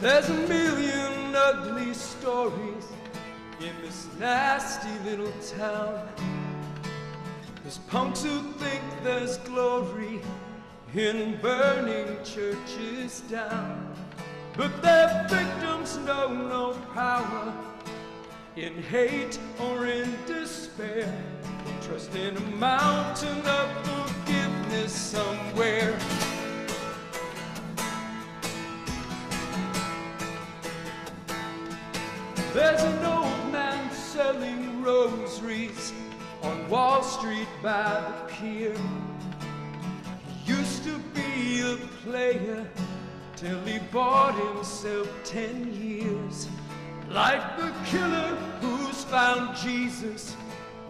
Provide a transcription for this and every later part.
There's a million ugly stories in this nasty little town. There's punks who think there's glory in burning churches down, but their victims know no power in hate or in despair. Trust in a mountain of forgiveness somewhere. There's an old man selling rosaries on Wall Street by the pier. He used to be a player till he bought himself 10 years. Like the killer who's found Jesus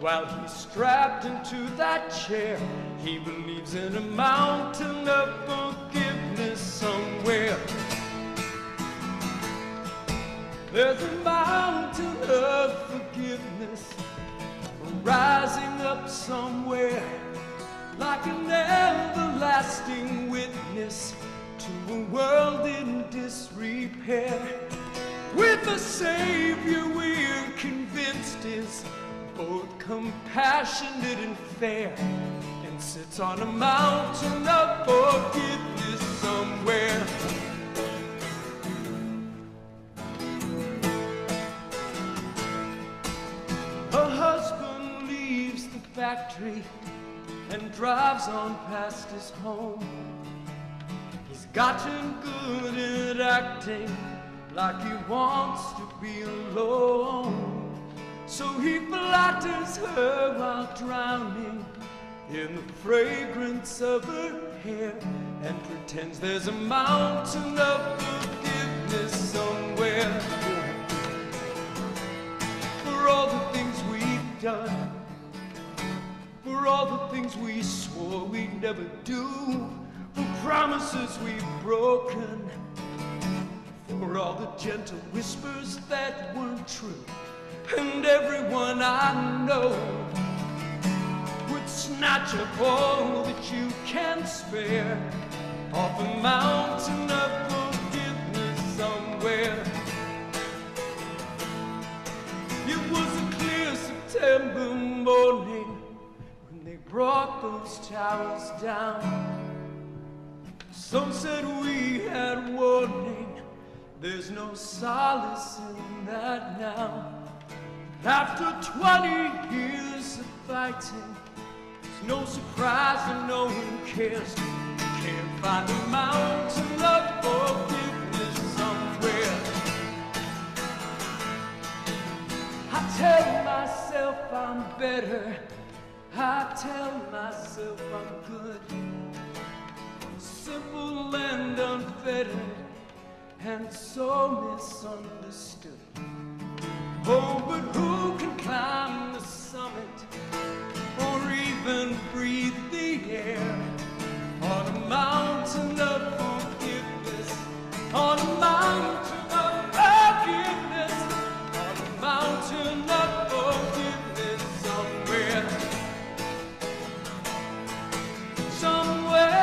while he's strapped into that chair. He believes in a mountain of forgiveness somewhere. There's a mountain of forgiveness rising up somewhere, like an everlasting witness to a world in disrepair. With a Savior we're convinced is both compassionate and fair, and sits on a mountain of forgiveness somewhere. A husband leaves the factory and drives on past his home. He's gotten good at acting like he wants to be alone. So he flatters her while drowning in the fragrance of her hair, and pretends there's a mountain of forgiveness somewhere. For all the things we've done, for all the things we swore we'd never do, for promises we've broken, for all the gentle whispers that weren't true. And everyone I know would snatch up all that you can spare off a mountain of forgiveness somewhere. It was a clear September morning when they brought those towers down. Some said we had warning, there's no solace in that now. After 20 years of fighting, it's no surprise that no one cares. Can't find a mountain of forgiveness somewhere. I tell myself I'm better, I tell myself I'm good, simple and unfettered, and so misunderstood. Oh, but who can climb the summit or even breathe the air on a mountain of forgiveness, on a mountain of forgiveness, on a mountain of forgiveness somewhere, somewhere.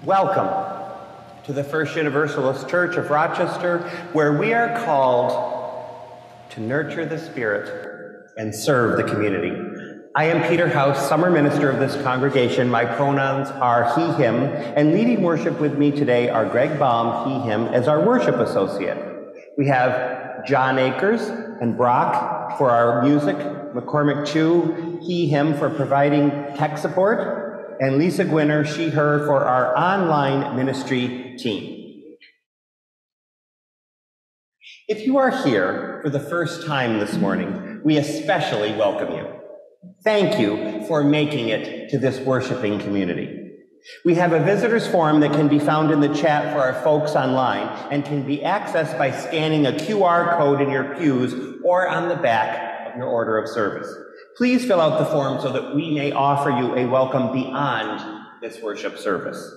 Welcome to the First Universalist Church of Rochester, where we are called to nurture the Spirit and serve the community. I am Peter House, summer minister of this congregation. My pronouns are he, him, and leading worship with me today are Greg Baum, he, him, as our worship associate. We have John Akers and Brock for our music, McCormick Chu, he, him, for providing tech support, and Lisa Gwinner, she, her, for our online ministry team. If you are here for the first time this morning, we especially welcome you. Thank you for making it to this worshiping community. We have a visitors form that can be found in the chat for our folks online and can be accessed by scanning a QR code in your pews or on the back of your order of service. Please fill out the form so that we may offer you a welcome beyond this worship service.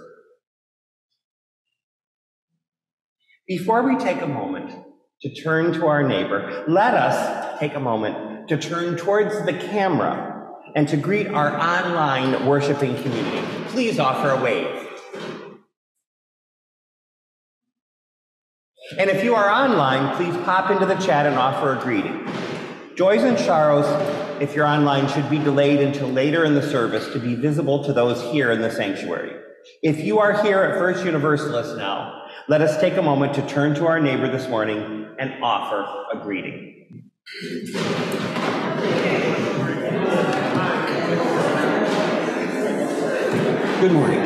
Before we take a moment to turn to our neighbor, let us take a moment to turn towards the camera and to greet our online worshiping community. Please offer a wave. And if you are online, please pop into the chat and offer a greeting. Joys and sorrows, if you're online, should be delayed until later in the service to be visible to those here in the sanctuary. If you are here at First Universalist now, let us take a moment to turn to our neighbor this morning and offer a greeting. Good morning.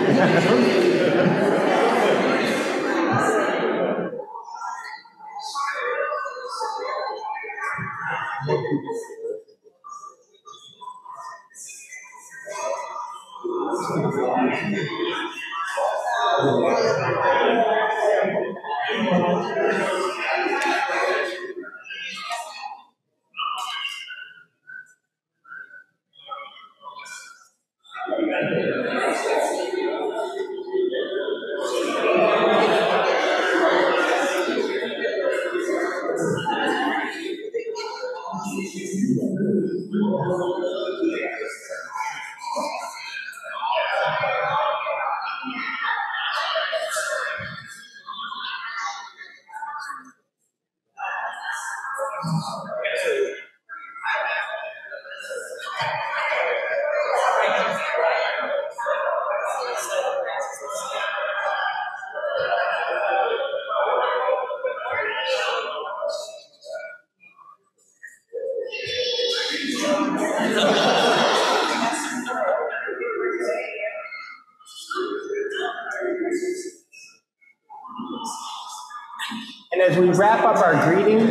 And as we wrap up our greeting,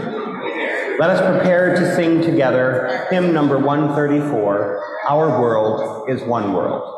let us prepare to sing together hymn number 134, Our World is One World.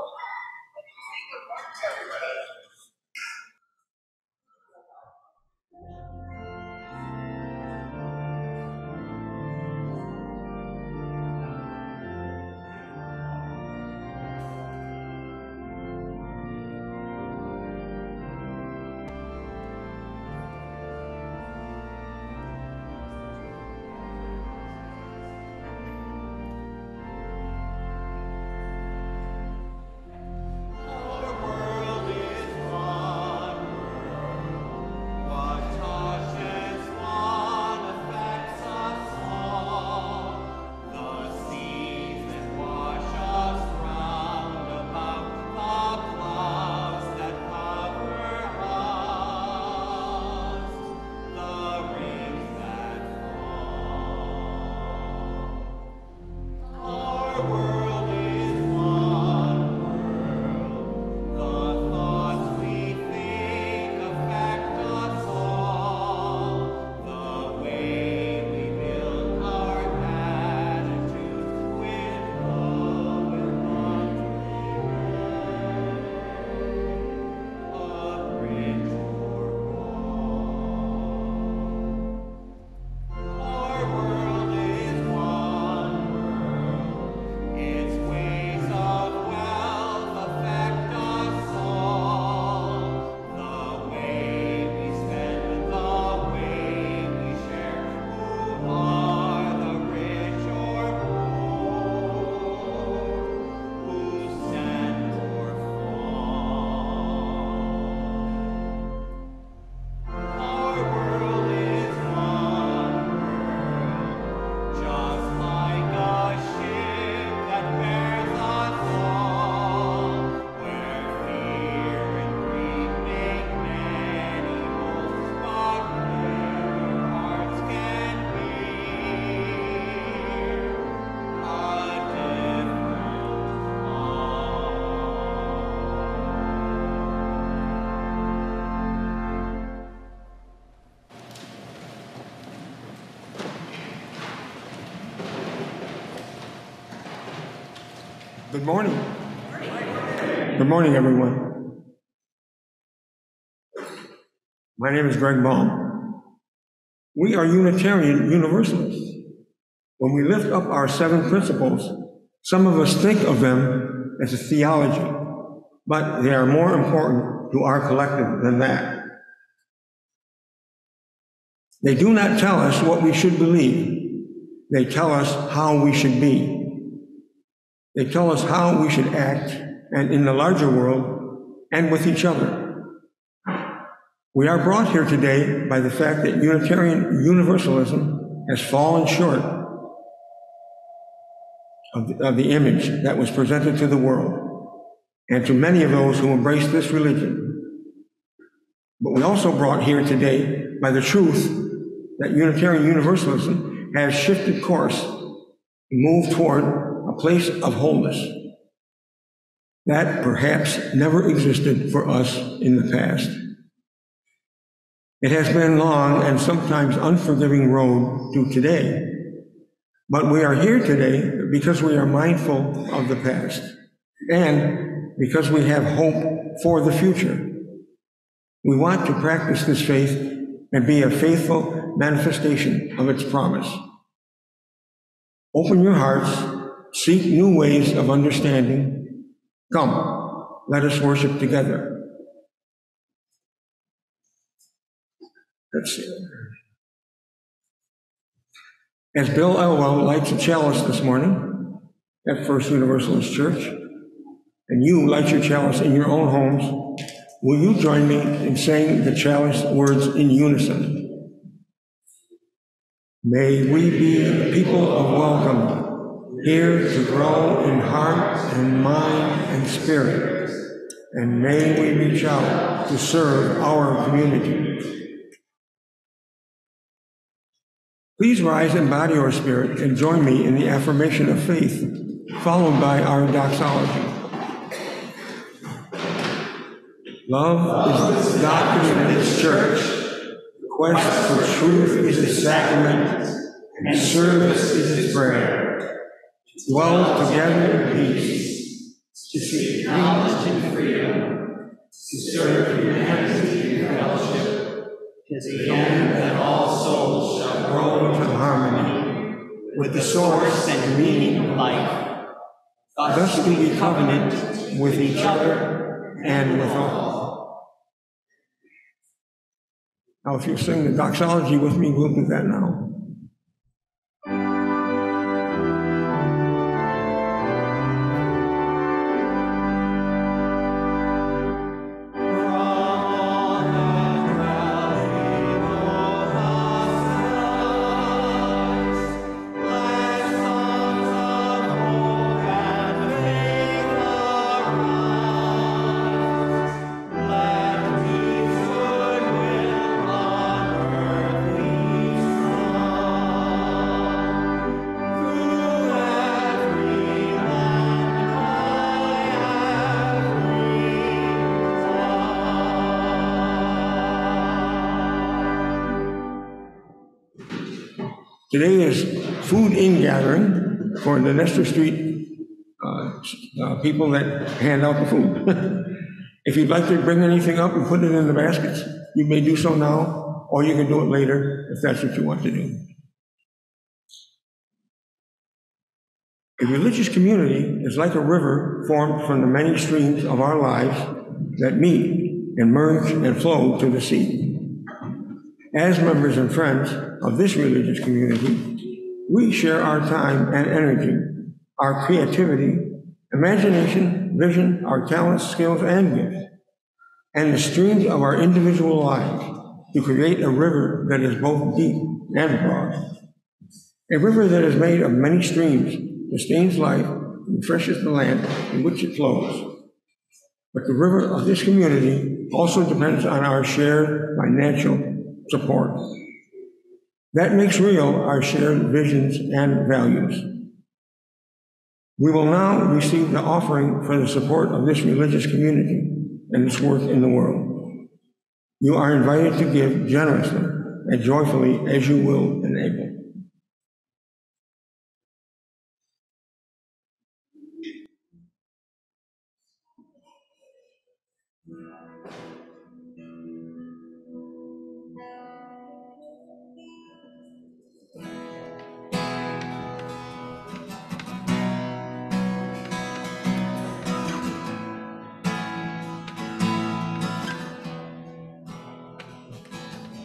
Good morning. Good morning, everyone. My name is Greg Baum. We are Unitarian Universalists. When we lift up our 7 principles Some of us think of them as a theology, but they are more important to our collective than that. They do not tell us what we should believe. They tell us how we should be. They tell us how we should act, and in the larger world, and with each other. We are brought here today by the fact that Unitarian Universalism has fallen short of the image that was presented to the world, and to many of those who embrace this religion. But we also brought here today by the truth that Unitarian Universalism has shifted course and moved toward a place of wholeness that perhaps never existed for us in the past. It has been a long and sometimes unforgiving road to today, but we are here today because we are mindful of the past and because we have hope for the future. We want to practice this faith and be a faithful manifestation of its promise. Open your hearts, seek new ways of understanding. Come, let us worship together. Let's see. As Bill Elwell lights a chalice this morning at First Universalist Church, and you light your chalice in your own homes, will you join me in saying the chalice words in unison? May we be a people of welcome, here to grow in heart and mind and spirit, and may we reach out to serve our community. Please rise in body or spirit and join me in the affirmation of faith, followed by our doxology. Love is the doctrine of this church. Quest for truth is its sacrament, and service is its prayer. Dwell together in peace, to seek knowledge and freedom, to serve humanity in fellowship, to the end that all souls shall grow into harmony with the source and meaning of life. Thus do we covenant with each other and with all. Now, if you sing the doxology with me, we'll do that now. Today is food in gathering for the Nestor Street people that hand out the food. If you'd like to bring anything up and put it in the baskets, you may do so now, or you can do it later if that's what you want to do. A religious community is like a river formed from the many streams of our lives that meet and merge and flow to the sea. As members and friends of this religious community, we share our time and energy, our creativity, imagination, vision, our talents, skills, and gifts, and the streams of our individual lives to create a river that is both deep and broad. A river that is made of many streams, sustains life, and refreshes the land in which it flows. But the river of this community also depends on our shared financial support. That makes real our shared visions and values. We will now receive the offering for the support of this religious community and its work in the world. You are invited to give generously and joyfully as you will enable.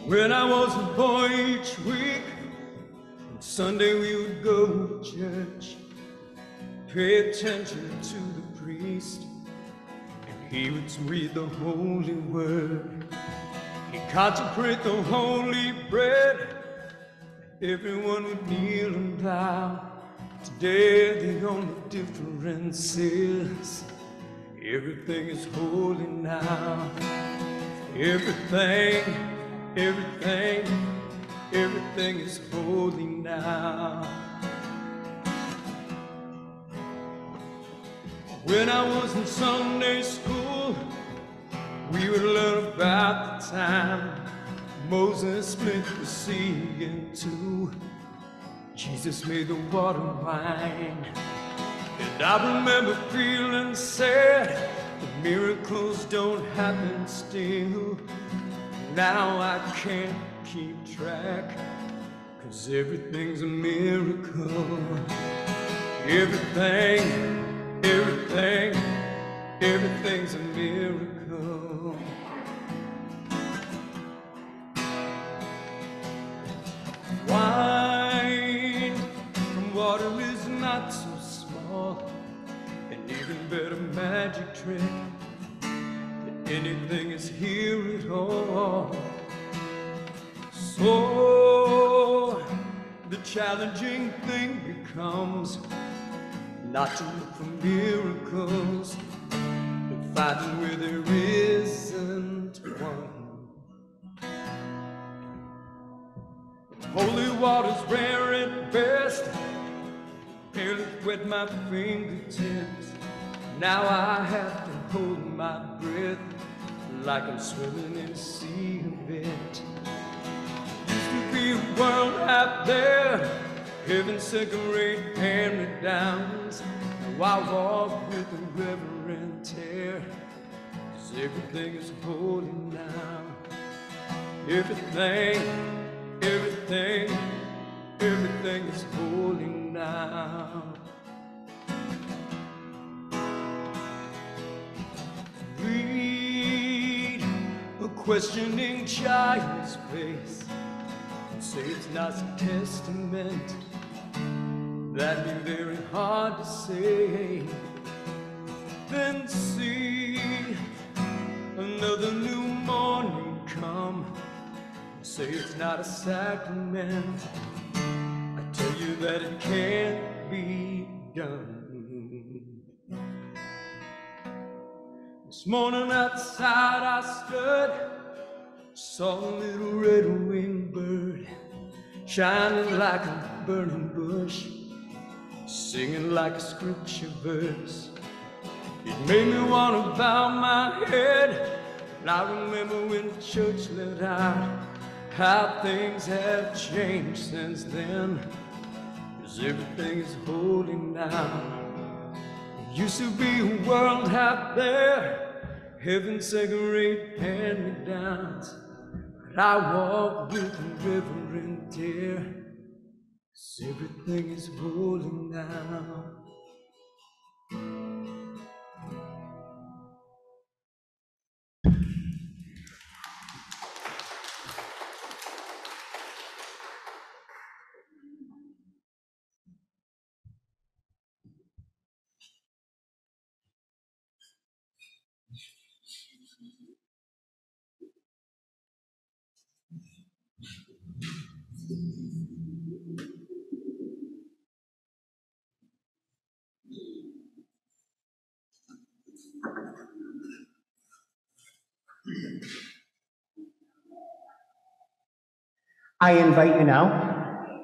When I was a boy each week, on Sunday we would go to church, pay attention to the priest, and he would read the holy word. He'd consecrate the holy bread, everyone would kneel and bow. Today the only difference is everything is holy now. Everything is holy now. When I was in Sunday school, we would learn about the time Moses split the sea in two. Jesus made the water wine. And I remember feeling sad, the miracles don't happen still. Now I can't keep track, 'cause everything's a miracle. Everything's a miracle. Wine from water is not so small, an even better magic trick than anything is here at all. So the challenging thing becomes not to look for miracles, but finding where there isn't one. Holy water's rare at best, barely wet my fingertips. Now I have to hold my breath like I'm swimming in a sea of it. Used to be a world out there, heaven second-rate hand-me-downs. Now I walk with a reverent tear, 'cause everything is holy now. Everything is holy now. Read a questioning child's face and say it's not a testament. That'd be very hard to say. Then see another new morning come, say it's not a sacrament. I tell you that it can't be done. This morning outside I stood, saw a little red-winged bird shining like a burning bush, singing like a scripture verse. It made me want to bow my head, and I remember when the church let out how things have changed since then, 'cause everything is holy now. It used to be a world out there, heaven second-rate hand-me-downs, but I walk with a reverent tear, 'cause everything is holy now. I invite you now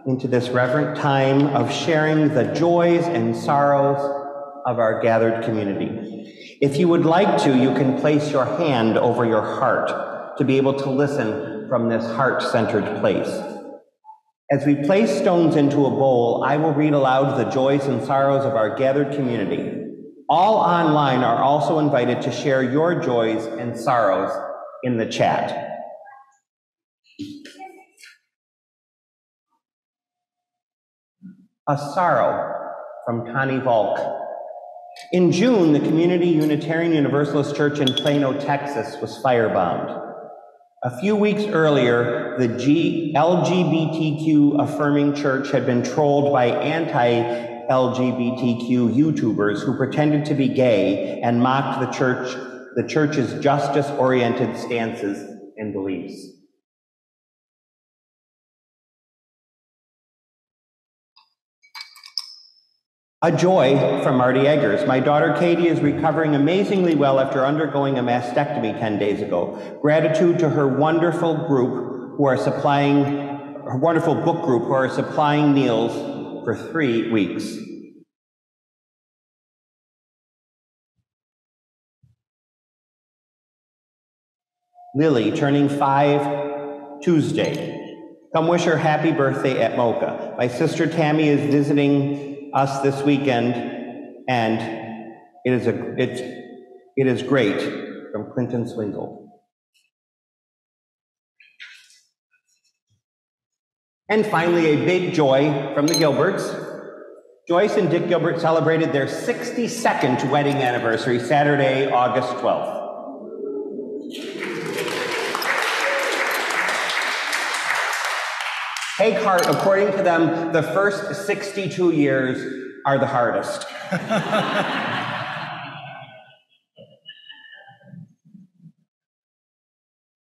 into this reverent time of sharing the joys and sorrows of our gathered community. If you would like to, you can place your hand over your heart to be able to listen from this heart-centered place. As we place stones into a bowl, I will read aloud the joys and sorrows of our gathered community. All online are also invited to share your joys and sorrows in the chat. A sorrow from Connie Volk. In June, the Community Unitarian Universalist Church in Plano, Texas was firebombed. A few weeks earlier, the LGBTQ affirming church had been trolled by anti-LGBTQ YouTubers who pretended to be gay and mocked the church's justice-oriented stances and beliefs. A joy from Marty Eggers. My daughter Katie is recovering amazingly well after undergoing a mastectomy 10 days ago. Gratitude to her wonderful book group who are supplying meals for 3 weeks. Lily, turning 5 Tuesday. Come wish her happy birthday at Mocha. My sister Tammy is visiting us this weekend, and it is great, from Clinton Swingle. And finally, a big joy from the Gilberts. Joyce and Dick Gilbert celebrated their 62nd wedding anniversary Saturday, August 12th. Take heart, according to them, the first 62 years are the hardest.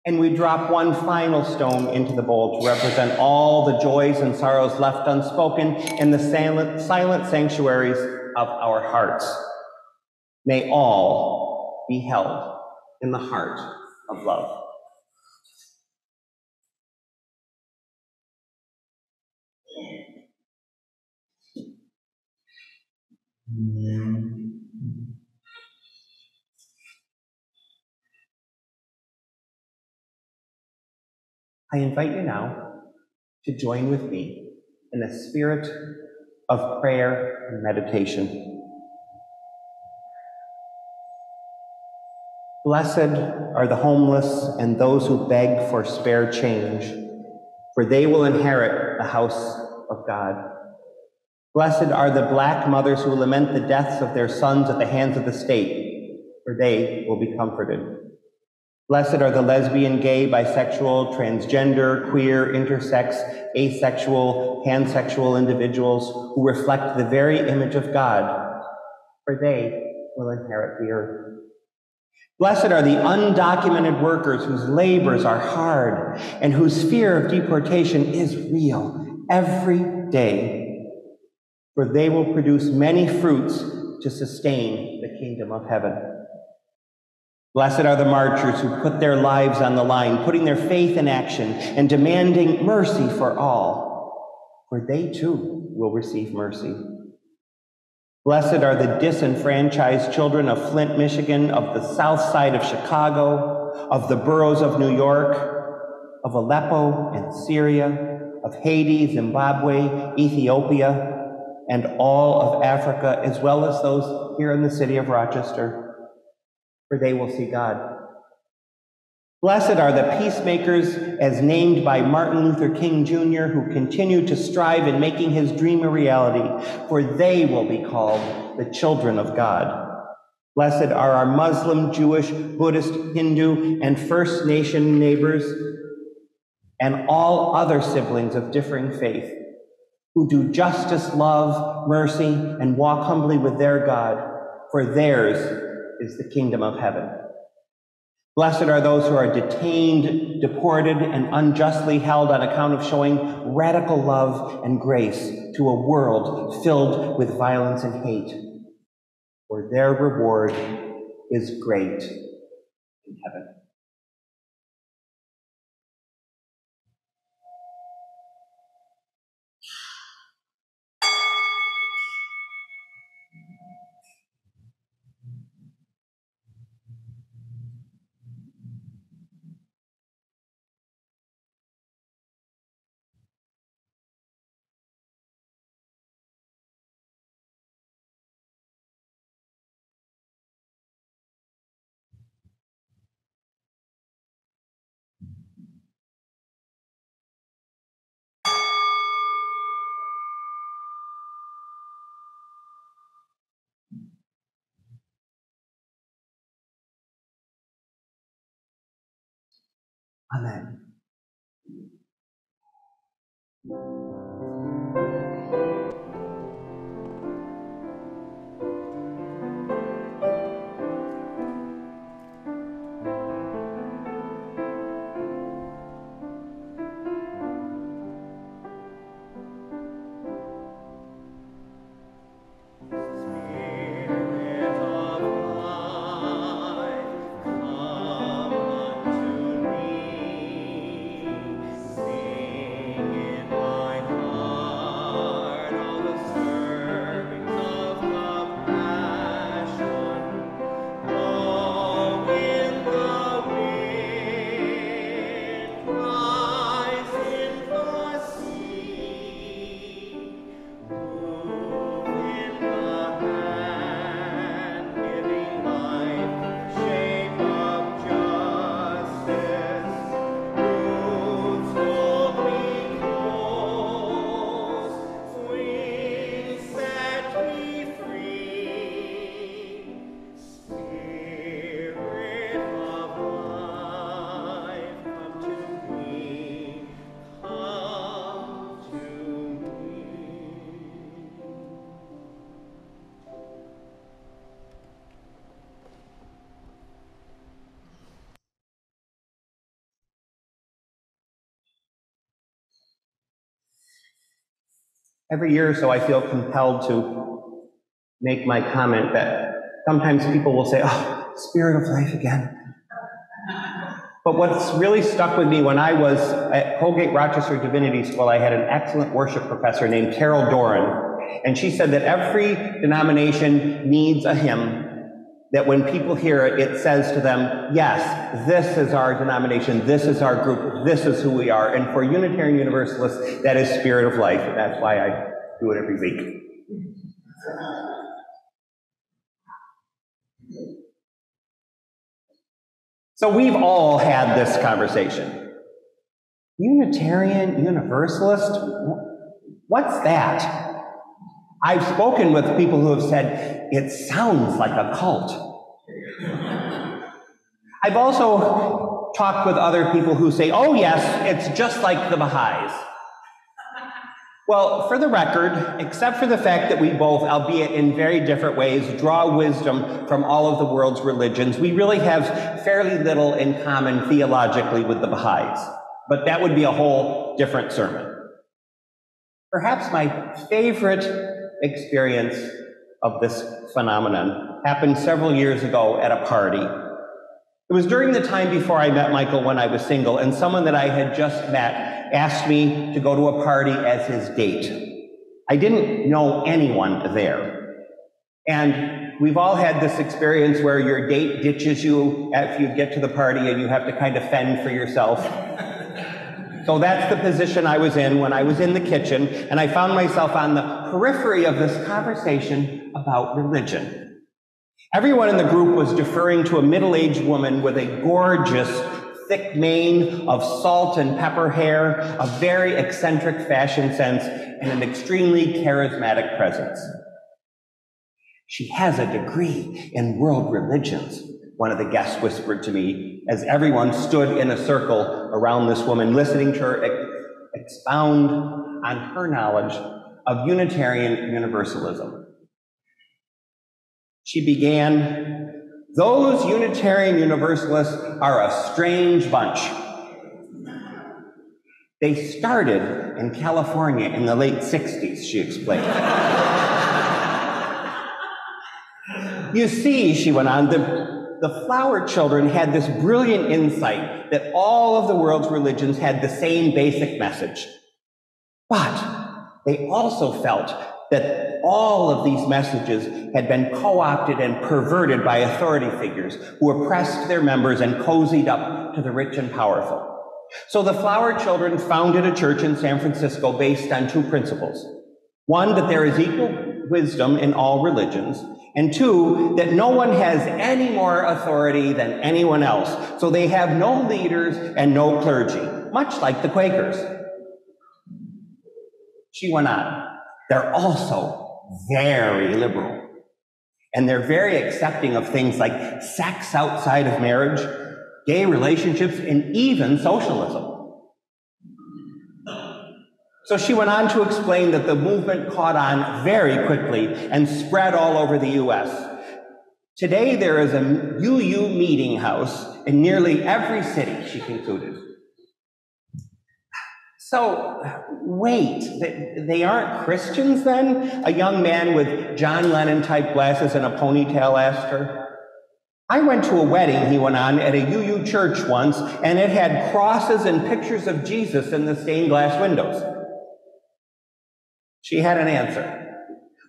And we drop one final stone into the bowl to represent all the joys and sorrows left unspoken in the silent sanctuaries of our hearts. May all be held in the heart of love. I invite you now to join with me in a spirit of prayer and meditation. Blessed are the homeless and those who beg for spare change, for they will inherit the house of God. Blessed are the Black mothers who lament the deaths of their sons at the hands of the state, for they will be comforted. Blessed are the lesbian, gay, bisexual, transgender, queer, intersex, asexual, pansexual individuals who reflect the very image of God, for they will inherit the earth. Blessed are the undocumented workers whose labors are hard and whose fear of deportation is real every day, for they will produce many fruits to sustain the kingdom of heaven. Blessed are the marchers who put their lives on the line, putting their faith in action and demanding mercy for all, for they too will receive mercy. Blessed are the disenfranchised children of Flint, Michigan, of the south side of Chicago, of the boroughs of New York, of Aleppo and Syria, of Haiti, Zimbabwe, Ethiopia, and all of Africa, as well as those here in the city of Rochester, for they will see God. Blessed are the peacemakers, as named by Martin Luther King Jr., who continue to strive in making his dream a reality, for they will be called the children of God. Blessed are our Muslim, Jewish, Buddhist, Hindu, and First Nation neighbors, and all other siblings of differing faith, who do justice, love, mercy, and walk humbly with their God, for theirs is the kingdom of heaven. Blessed are those who are detained, deported, and unjustly held on account of showing radical love and grace to a world filled with violence and hate, for their reward is great in heaven. Amen. Every year or so, I feel compelled to make my comment that sometimes people will say, oh, Spirit of Life again. But what's really stuck with me, when I was at Colgate Rochester Divinity School, I had an excellent worship professor named Carol Doran, and she said that every denomination needs a hymn that when people hear it, it says to them, yes, this is our denomination, this is our group, this is who we are. And for Unitarian Universalists, that is Spirit of Life, and that's why I do it every week. So we've all had this conversation. Unitarian Universalist? What's that? I've spoken with people who have said, it sounds like a cult. I've also talked with other people who say, oh yes, it's just like the Baha'is. Well, for the record, except for the fact that we both, albeit in very different ways, draw wisdom from all of the world's religions, we really have fairly little in common theologically with the Baha'is. But that would be a whole different sermon. Perhaps my favorite experience of this phenomenon happened several years ago at a party. It was during the time before I met Michael when I was single, and someone that I had just met asked me to go to a party as his date. I didn't know anyone there. And we've all had this experience where your date ditches you after you get to the party and you have to kind of fend for yourself. So that's the position I was in when I was in the kitchen, and I found myself on the periphery of this conversation about religion. Everyone in the group was deferring to a middle-aged woman with a gorgeous, thick mane of salt and pepper hair, a very eccentric fashion sense, and an extremely charismatic presence. She has a degree in world religions, one of the guests whispered to me as everyone stood in a circle around this woman, listening to her expound on her knowledge of Unitarian Universalism. She began, those Unitarian Universalists are a strange bunch. They started in California in the late 60s, she explained. You see, she went on, the Flower Children had this brilliant insight that all of the world's religions had the same basic message. But they also felt that all of these messages had been co-opted and perverted by authority figures who oppressed their members and cozied up to the rich and powerful. So the Flower Children founded a church in San Francisco based on two principles. One, that there is equal wisdom in all religions, and two, that no one has any more authority than anyone else, so they have no leaders and no clergy, much like the Quakers. She went on. They're also very liberal, and they're very accepting of things like sex outside of marriage, gay relationships, and even socialism. So she went on to explain that the movement caught on very quickly and spread all over the U.S. Today, there is a UU meeting house in nearly every city, she concluded. So, wait, they aren't Christians then? A young man with John Lennon-type glasses and a ponytail asked her. I went to a wedding, he went on, at a UU church once, and it had crosses and pictures of Jesus in the stained glass windows. She had an answer.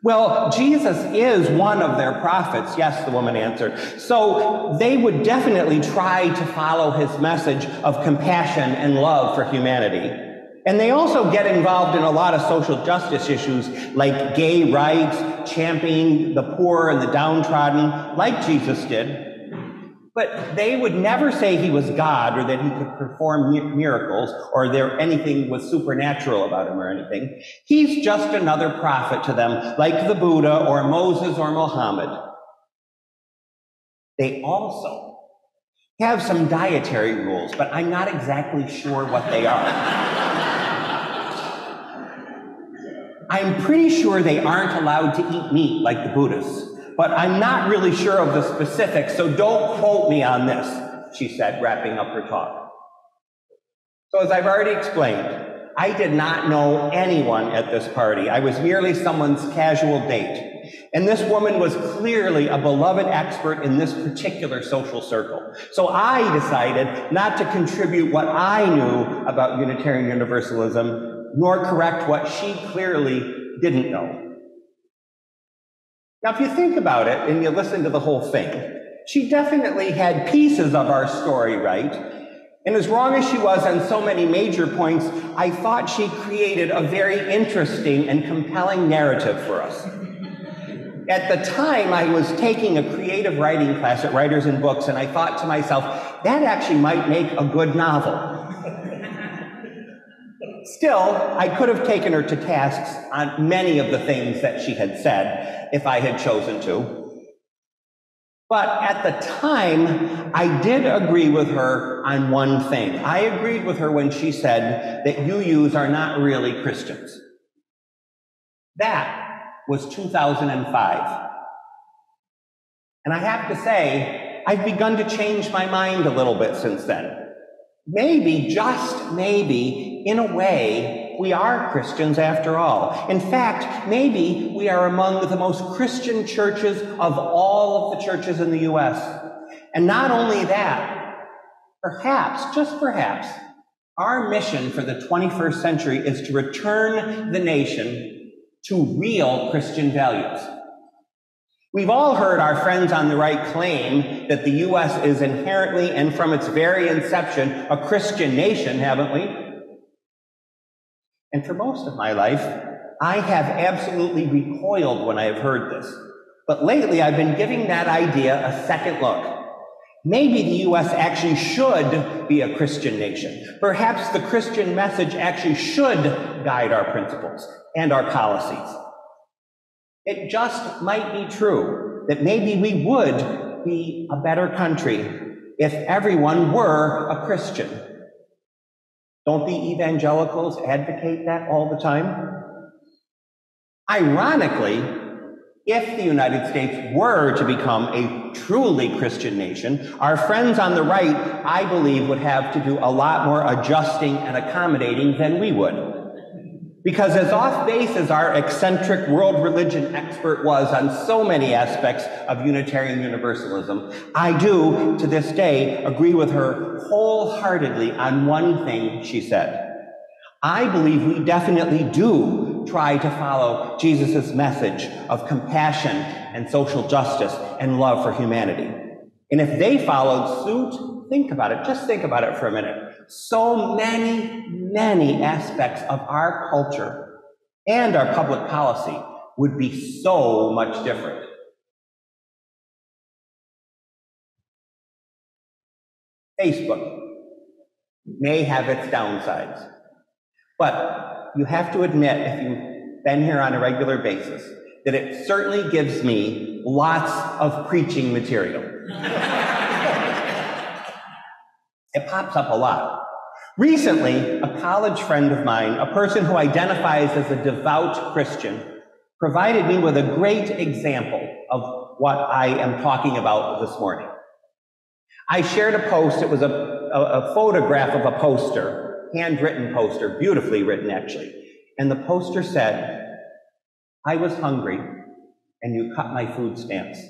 Well, Jesus is one of their prophets, yes, the woman answered. So they would definitely try to follow his message of compassion and love for humanity. And they also get involved in a lot of social justice issues like gay rights, championing the poor and the downtrodden, like Jesus did. But they would never say he was God or that he could perform miracles or anything was supernatural about him or anything. He's just another prophet to them, like the Buddha or Moses or Muhammad. They also have some dietary rules, but I'm not exactly sure what they are. I'm pretty sure they aren't allowed to eat meat like the Buddhists. But I'm not really sure of the specifics, so don't quote me on this, she said, wrapping up her talk. So as I've already explained, I did not know anyone at this party. I was merely someone's casual date. And this woman was clearly a beloved expert in this particular social circle. So I decided not to contribute what I knew about Unitarian Universalism, nor correct what she clearly didn't know. Now, if you think about it and you listen to the whole thing, she definitely had pieces of our story right. And as wrong as she was on so many major points, I thought she created a very interesting and compelling narrative for us. At the time, I was taking a creative writing class at Writers and Books, and I thought to myself, that actually might make a good novel. Still, I could have taken her to tasks on many of the things that she had said if I had chosen to. But at the time, I did agree with her on one thing. I agreed with her when she said that UUs are not really Christians. That was 2005. And I have to say, I've begun to change my mind a little bit since then. Maybe, just maybe, in a way, we are Christians after all. In fact, maybe we are among the most Christian churches of all of the churches in the U.S. And not only that, perhaps, just perhaps, our mission for the 21st century is to return the nation to real Christian values. We've all heard our friends on the right claim that the U.S. is inherently and from its very inception a Christian nation, haven't we? And for most of my life, I have absolutely recoiled when I have heard this. But lately, I've been giving that idea a second look. Maybe the U.S. actually should be a Christian nation. Perhaps the Christian message actually should guide our principles and our policies. It just might be true that maybe we would be a better country if everyone were a Christian. Don't the evangelicals advocate that all the time? Ironically, if the United States were to become a truly Christian nation, our friends on the right, I believe, would have to do a lot more adjusting and accommodating than we would. Because as off base as our eccentric world religion expert was on so many aspects of Unitarian Universalism, I do, to this day, agree with her wholeheartedly on one thing she said. I believe we definitely do try to follow Jesus' message of compassion and social justice and love for humanity. And if they followed suit, think about it, just think about it for a minute. So many aspects of our culture and our public policy would be so much different. Facebook may have its downsides, but you have to admit, if you've been here on a regular basis, that it certainly gives me lots of preaching material. It pops up a lot. Recently, a college friend of mine, a person who identifies as a devout Christian, provided me with a great example of what I am talking about this morning. I shared a post. It was a photograph of a poster, handwritten poster, beautifully written actually. And the poster said, "I was hungry and you cut my food stamps.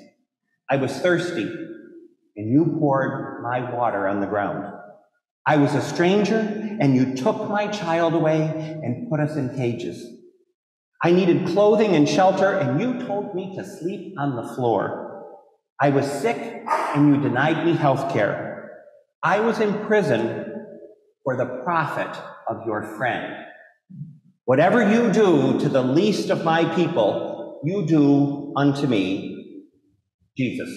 I was thirsty and you poured my water on the ground. I was a stranger and you took my child away and put us in cages. I needed clothing and shelter and you told me to sleep on the floor. I was sick and you denied me health care. I was in prison for the profit of your friend. Whatever you do to the least of my people, you do unto me." Jesus.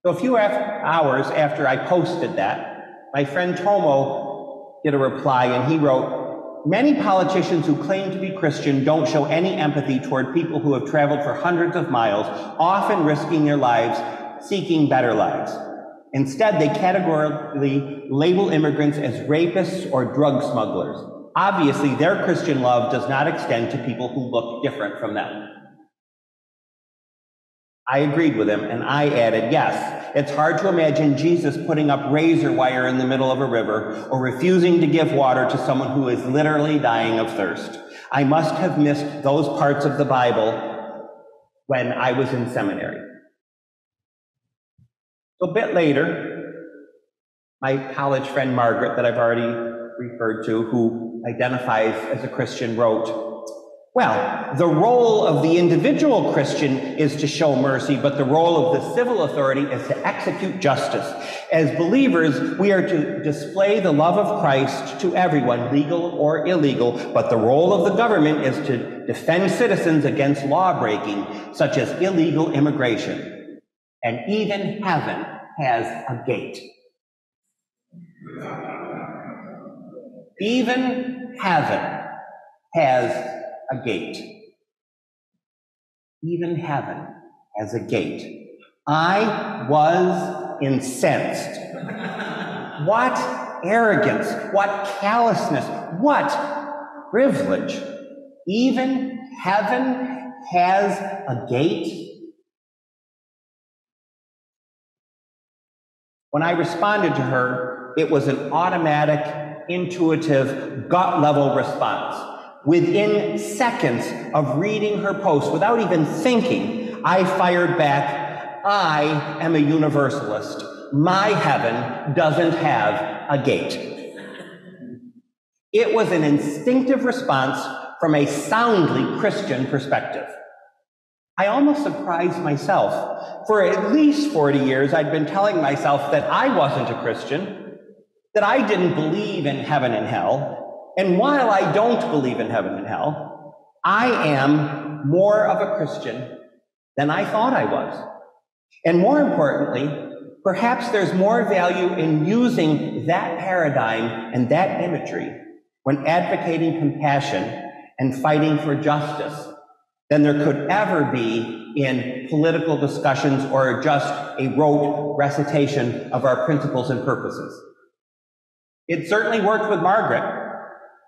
So a few hours after I posted that, my friend Tomo did a reply and he wrote, "Many politicians who claim to be Christian don't show any empathy toward people who have traveled for hundreds of miles, often risking their lives, seeking better lives. Instead, they categorically label immigrants as rapists or drug smugglers. Obviously, their Christian love does not extend to people who look different from them." I agreed with him, and I added, yes, it's hard to imagine Jesus putting up razor wire in the middle of a river or refusing to give water to someone who is literally dying of thirst. I must have missed those parts of the Bible when I was in seminary. So a bit later, my college friend Margaret, that I've already referred to, who identifies as a Christian, wrote, "Well, the role of the individual Christian is to show mercy, but the role of the civil authority is to execute justice. As believers, we are to display the love of Christ to everyone, legal or illegal, but the role of the government is to defend citizens against law breaking, such as illegal immigration. And even heaven has a gate." Even heaven has a gate. Even heaven has a gate. I was incensed. What arrogance, what callousness, what privilege. Even heaven has a gate. When I responded to her, it was an automatic, intuitive, gut-level response. Within seconds of reading her post, without even thinking, I fired back, "I am a Universalist. My heaven doesn't have a gate." It was an instinctive response from a soundly Christian perspective. I almost surprised myself. For at least 40 years, I'd been telling myself that I wasn't a Christian, that I didn't believe in heaven and hell. And while I don't believe in heaven and hell, I am more of a Christian than I thought I was. And more importantly, perhaps there's more value in using that paradigm and that imagery when advocating compassion and fighting for justice than there could ever be in political discussions or just a rote recitation of our principles and purposes. It certainly worked with Margaret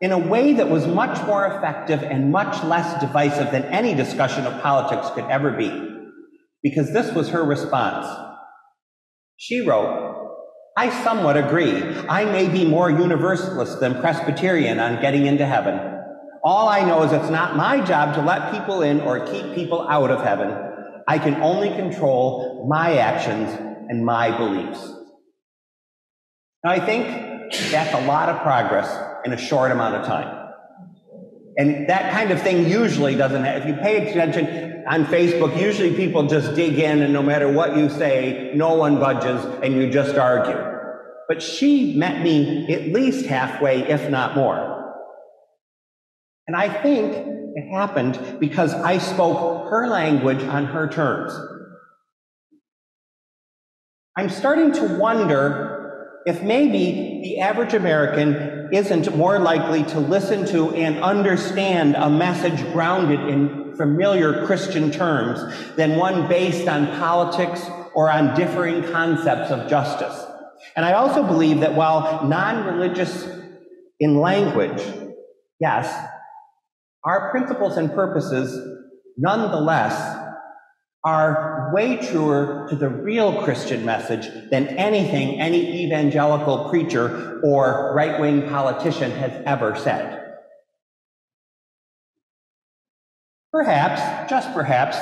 in a way that was much more effective and much less divisive than any discussion of politics could ever be, because this was her response. She wrote, "I somewhat agree. I may be more Universalist than Presbyterian on getting into heaven. All I know is it's not my job to let people in or keep people out of heaven. I can only control my actions and my beliefs." Now, I think that's a lot of progress in a short amount of time. And that kind of thing usually doesn't have, if you pay attention on Facebook, usually people just dig in and no matter what you say, no one budges and you just argue. But she met me at least halfway, if not more. And I think it happened because I spoke her language on her terms. I'm starting to wonder if maybe the average American isn't more likely to listen to and understand a message grounded in familiar Christian terms than one based on politics or on differing concepts of justice. And I also believe that while non-religious in language, yes, our principles and purposes, nonetheless, are way truer to the real Christian message than anything any evangelical preacher or right-wing politician has ever said. Perhaps, just perhaps,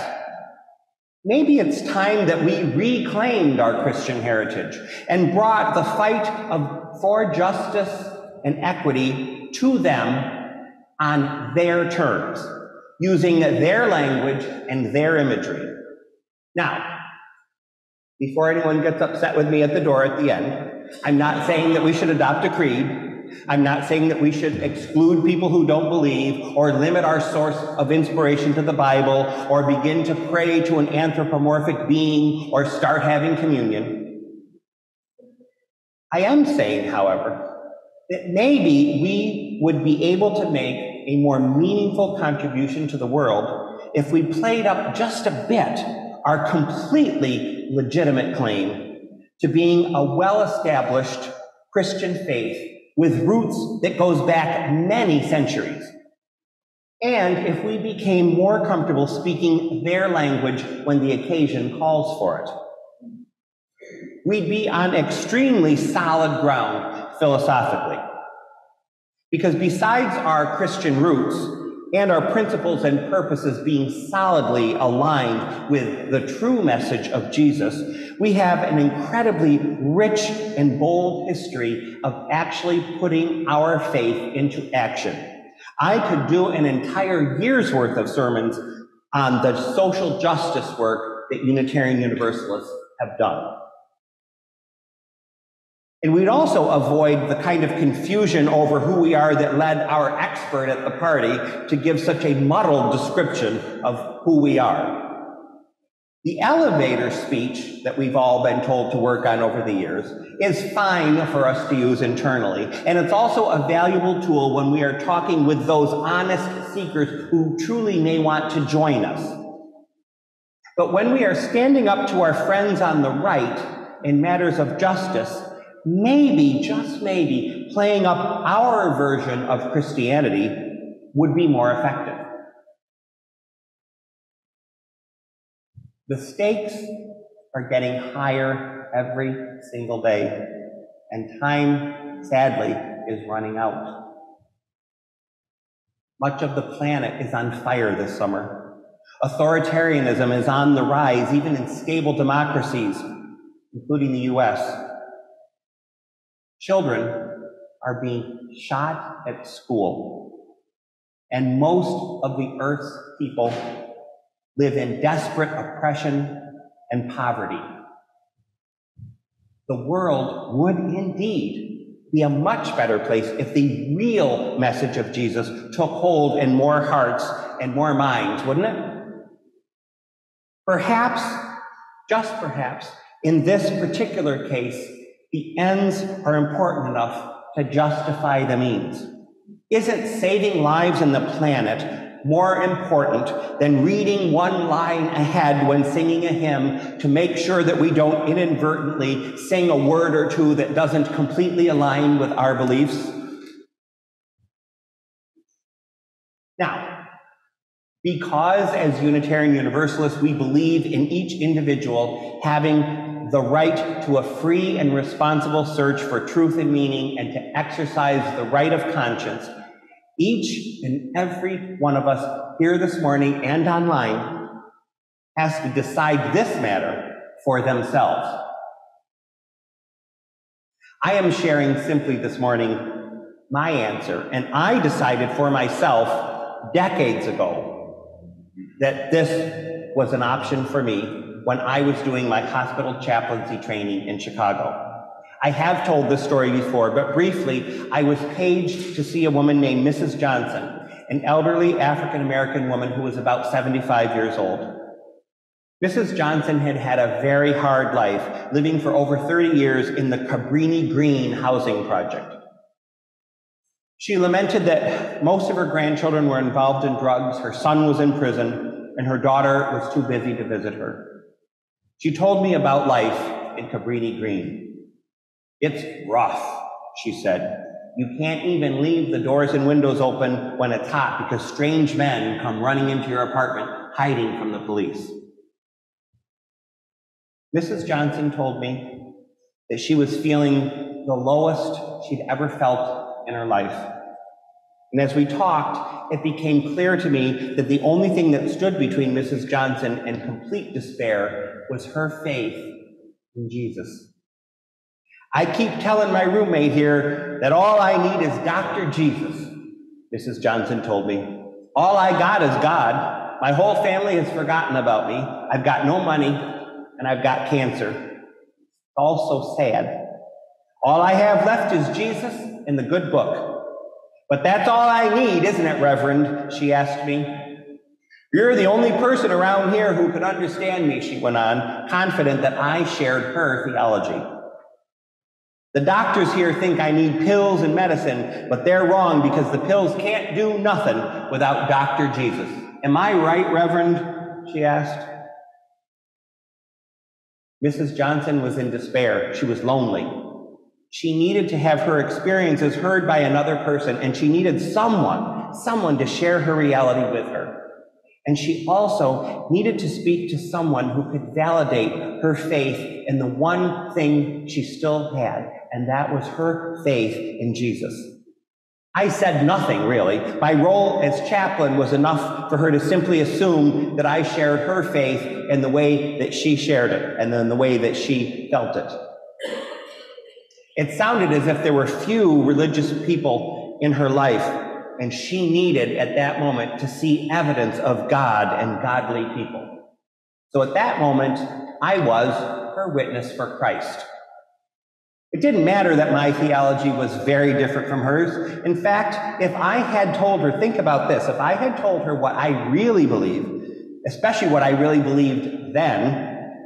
maybe it's time that we reclaimed our Christian heritage and brought the fight for justice and equity to them on their terms, using their language and their imagery. Now, before anyone gets upset with me at the door at the end, I'm not saying that we should adopt a creed. I'm not saying that we should exclude people who don't believe or limit our source of inspiration to the Bible or begin to pray to an anthropomorphic being or start having communion. I am saying, however, that maybe we would be able to make a more meaningful contribution to the world if we played up just a bit our completely legitimate claim to being a well-established Christian faith with roots that goes back many centuries. And if we became more comfortable speaking their language when the occasion calls for it, we'd be on extremely solid ground philosophically. Because besides our Christian roots, and our principles and purposes being solidly aligned with the true message of Jesus, we have an incredibly rich and bold history of actually putting our faith into action. I could do an entire year's worth of sermons on the social justice work that Unitarian Universalists have done. And we'd also avoid the kind of confusion over who we are that led our expert at the party to give such a muddled description of who we are. The elevator speech that we've all been told to work on over the years is fine for us to use internally, and it's also a valuable tool when we are talking with those honest seekers who truly may want to join us. But when we are standing up to our friends on the right in matters of justice, maybe, just maybe, playing up our version of Christianity would be more effective. The stakes are getting higher every single day, and time, sadly, is running out. Much of the planet is on fire this summer. Authoritarianism is on the rise, even in stable democracies, including the US. Children are being shot at school, and most of the Earth's people live in desperate oppression and poverty. The world would indeed be a much better place if the real message of Jesus took hold in more hearts and more minds, wouldn't it? Perhaps, just perhaps, in this particular case, the ends are important enough to justify the means. Isn't saving lives on the planet more important than reading one line ahead when singing a hymn to make sure that we don't inadvertently sing a word or two that doesn't completely align with our beliefs? Now, because as Unitarian Universalists, we believe in each individual having the right to a free and responsible search for truth and meaning and to exercise the right of conscience, each and every one of us here this morning and online has to decide this matter for themselves. I am sharing simply this morning my answer, and I decided for myself decades ago that this was an option for me when I was doing my hospital chaplaincy training in Chicago. I have told this story before, but briefly, I was paged to see a woman named Mrs. Johnson, an elderly African-American woman who was about 75 years old. Mrs. Johnson had had a very hard life, living for over 30 years in the Cabrini Green housing project. She lamented that most of her grandchildren were involved in drugs, her son was in prison, and her daughter was too busy to visit her. She told me about life in Cabrini Green. It's rough, she said. You can't even leave the doors and windows open when it's hot because strange men come running into your apartment, hiding from the police. Mrs. Johnson told me that she was feeling the lowest she'd ever felt in her life. And as we talked, it became clear to me that the only thing that stood between Mrs. Johnson and complete despair was her faith in Jesus. I keep telling my roommate here that all I need is Dr. Jesus, Mrs. Johnson told me. All I got is God. My whole family has forgotten about me. I've got no money, and I've got cancer. It's all so sad. All I have left is Jesus and the good book. But that's all I need, isn't it, Reverend? She asked me. You're the only person around here who can understand me, she went on, confident that I shared her theology. The doctors here think I need pills and medicine, but they're wrong because the pills can't do nothing without Dr. Jesus. Am I right, Reverend? She asked. Mrs. Johnson was in despair. She was lonely. She needed to have her experiences heard by another person, and she needed someone to share her reality with her. And she also needed to speak to someone who could validate her faith in the one thing she still had, and that was her faith in Jesus. I said nothing, really. My role as chaplain was enough for her to simply assume that I shared her faith in the way that she shared it, and in the way that she felt it. It sounded as if there were few religious people in her life, and she needed at that moment to see evidence of God and godly people. So at that moment, I was her witness for Christ. It didn't matter that my theology was very different from hers. In fact, if I had told her, think about this, if I had told her what I really believed, especially what I really believed then,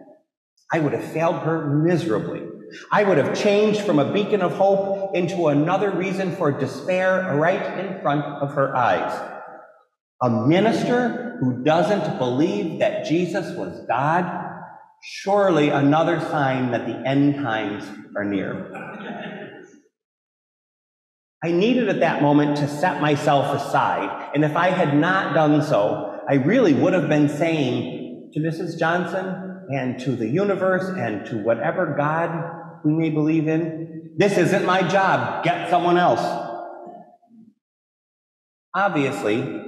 I would have failed her miserably. I would have changed from a beacon of hope into another reason for despair right in front of her eyes. A minister who doesn't believe that Jesus was God, surely another sign that the end times are near. I needed at that moment to set myself aside, and if I had not done so, I really would have been saying to Mrs. Johnson and to the universe and to whatever God we may believe in, this isn't my job, get someone else. Obviously,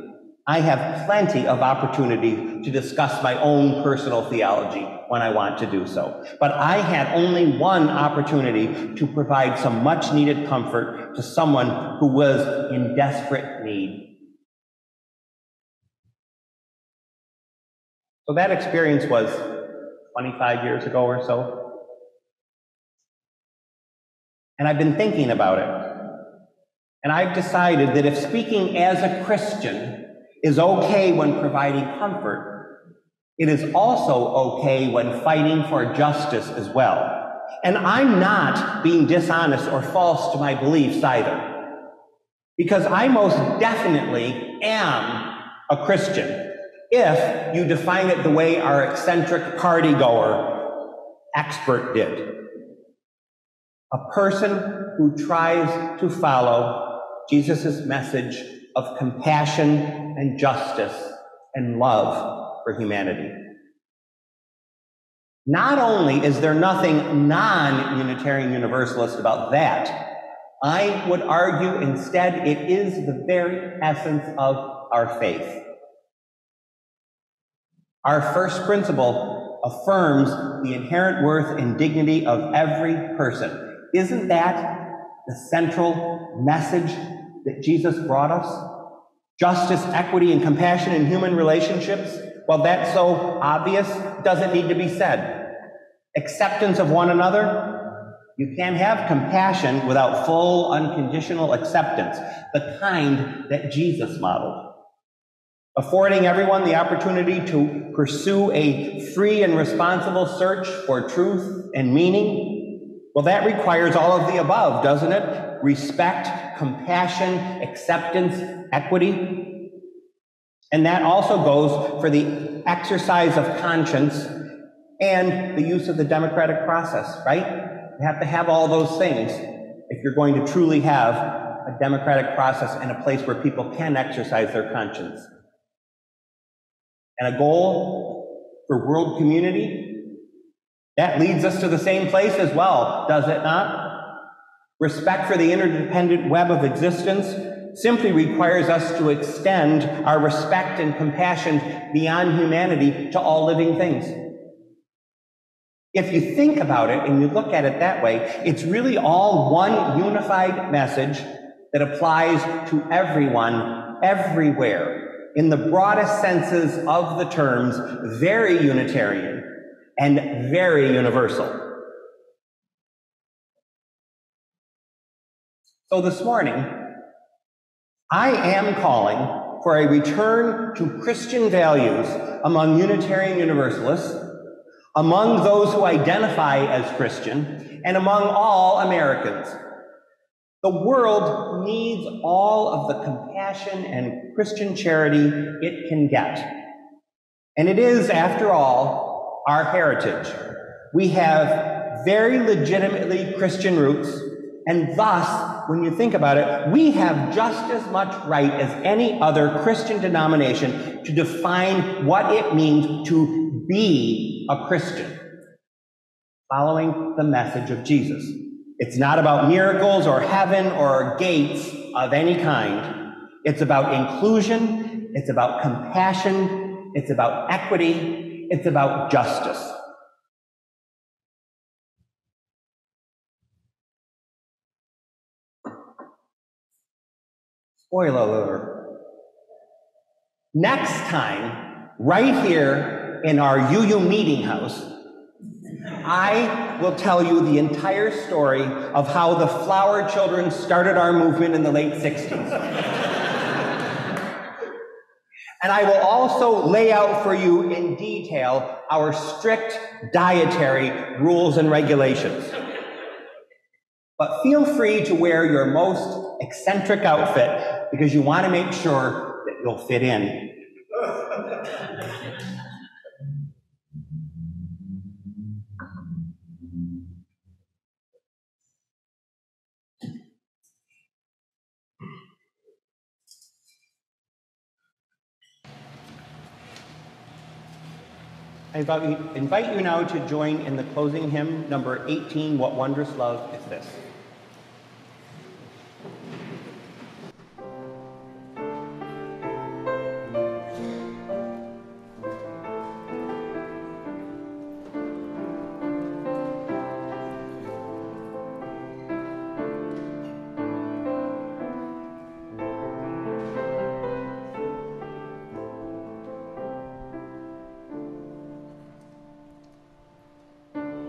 I have plenty of opportunity to discuss my own personal theology when I want to do so. But I had only one opportunity to provide some much needed comfort to someone who was in desperate need. So that experience was 25 years ago or so. And I've been thinking about it. And I've decided that if speaking as a Christian is okay when providing comfort, it is also okay when fighting for justice as well. And I'm not being dishonest or false to my beliefs either, because I most definitely am a Christian, if you define it the way our eccentric party-goer expert did. A person who tries to follow Jesus' message of compassion and justice and love for humanity. Not only is there nothing non-Unitarian Universalist about that, I would argue instead it is the very essence of our faith. Our first principle affirms the inherent worth and dignity of every person. Isn't that the central message that Jesus brought us? Justice, equity, and compassion in human relationships? Well, that's so obvious, it doesn't need to be said. Acceptance of one another? You can't have compassion without full, unconditional acceptance, the kind that Jesus modeled. Affording everyone the opportunity to pursue a free and responsible search for truth and meaning? Well, that requires all of the above, doesn't it? Respect, compassion, acceptance, equity. And that also goes for the exercise of conscience and the use of the democratic process, right? You have to have all those things if you're going to truly have a democratic process and a place where people can exercise their conscience. And a goal for world community, that leads us to the same place as well, does it not? Respect for the interdependent web of existence simply requires us to extend our respect and compassion beyond humanity to all living things. If you think about it and you look at it that way, it's really all one unified message that applies to everyone, everywhere, in the broadest senses of the terms, very Unitarian and very universal. So this morning, I am calling for a return to Christian values among Unitarian Universalists, among those who identify as Christian, and among all Americans. The world needs all of the compassion and Christian charity it can get. And it is, after all, our heritage. We have very legitimately Christian roots, and thus, when you think about it, we have just as much right as any other Christian denomination to define what it means to be a Christian, following the message of Jesus. It's not about miracles or heaven or gates of any kind. It's about inclusion, it's about compassion, it's about equity, it's about justice. Spoiler alert. Next time, right here in our UU meeting house, I will tell you the entire story of how the Flower Children started our movement in the late 60s. And I will also lay out for you in detail our strict dietary rules and regulations. But feel free to wear your most eccentric outfit because you want to make sure that you'll fit in. I invite you now to join in the closing hymn, number 18, What Wondrous Love Is This?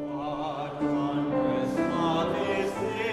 What wondrous love is this?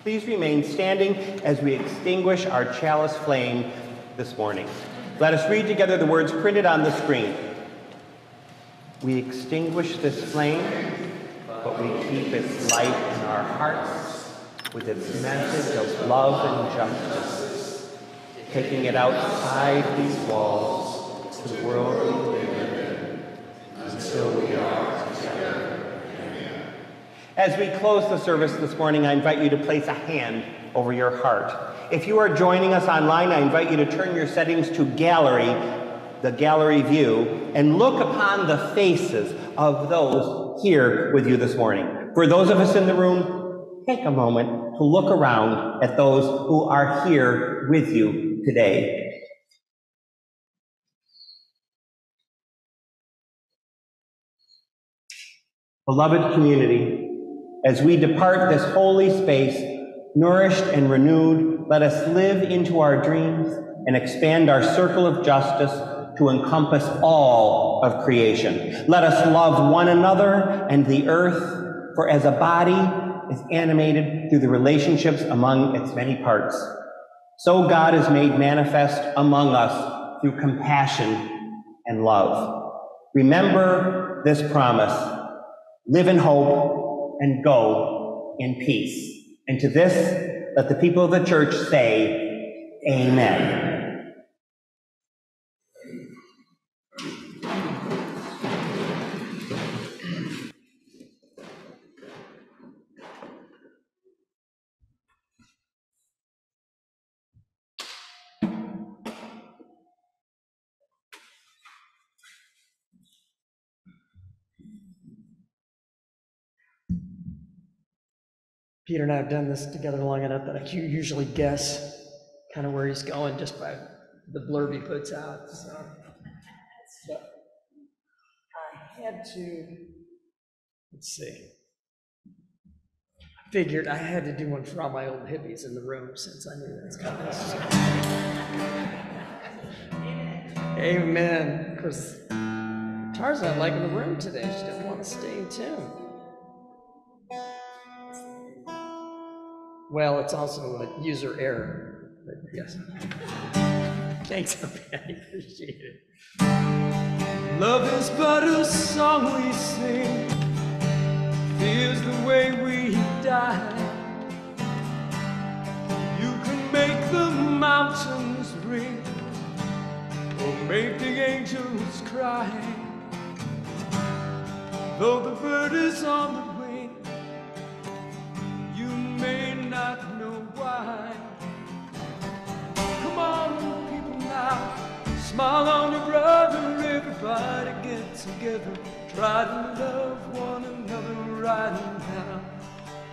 Please remain standing as we extinguish our chalice flame this morning. Let us read together the words printed on the screen. We extinguish this flame, but we keep its light in our hearts with its message of love and justice, taking it outside these walls to the world we live in until we are together. As we close the service this morning, I invite you to place a hand over your heart. If you are joining us online, I invite you to turn your settings to gallery, the gallery view, and look upon the faces of those here with you this morning. For those of us in the room, take a moment to look around at those who are here with you today. Beloved community, as we depart this holy space, nourished and renewed, let us live into our dreams and expand our circle of justice to encompass all of creation. Let us love one another and the earth, for as a body is animated through the relationships among its many parts, so God is made manifest among us through compassion and love. Remember this promise: live in hope and go in peace. And to this, let the people of the church say, Amen. Peter and I have done this together long enough that I can usually guess kind of where he's going just by the blurb he puts out. So I had to, let's see. I figured I had to do one for all my old hippies in the room since I knew that's kind of necessary. Amen. Because Tara's not liking the room today. She doesn't want to stay in tune. Well, it's also a user error, but yes. Thanks, I appreciate it. Love is but a song we sing, feels the way we die. You can make the mountains ring, or make the angels cry. Though the bird is on the wing, you may not know why. Come on, people now, smile on your brother, everybody get together. Try to love one another right now.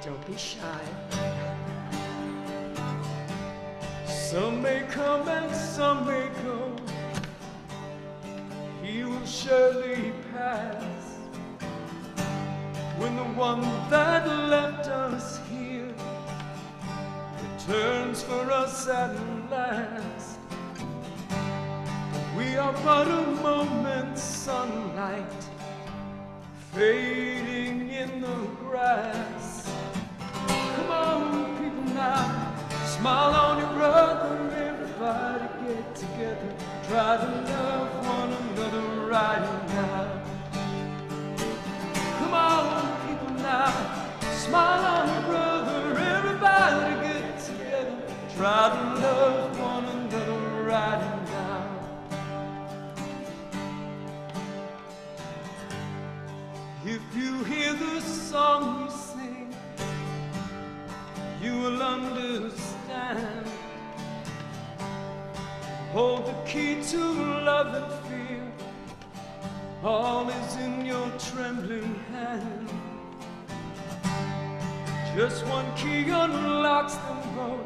Don't be shy. Some may come and some may go, he will surely pass. When the one that left us here returns for us at last, we are but a moment's sunlight fading in the grass. Come on, people now, smile on your brother, everybody get together. Try to love one another right now. Come on, people now, smile on your brother, everybody get together. Try to love one another right now. If you hear the song we sing, you will understand. Hold the key to love and fear, all is in your trembling hand. Just one key unlocks them both,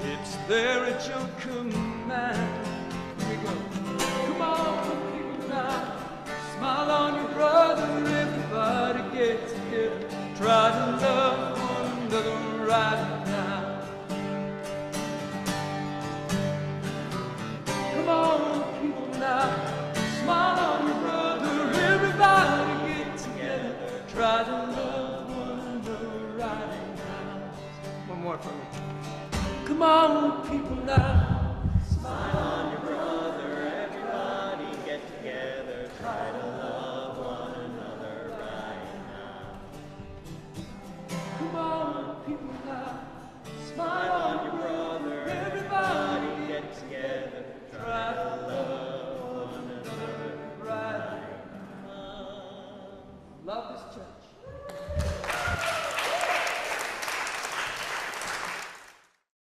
it's there at your command. Here we go. Come on, people now, smile on your brother, everybody get together. Try to love one another right now. Come on, people now, smile on your brother, everybody get together. Try to love one another right now. Love this church.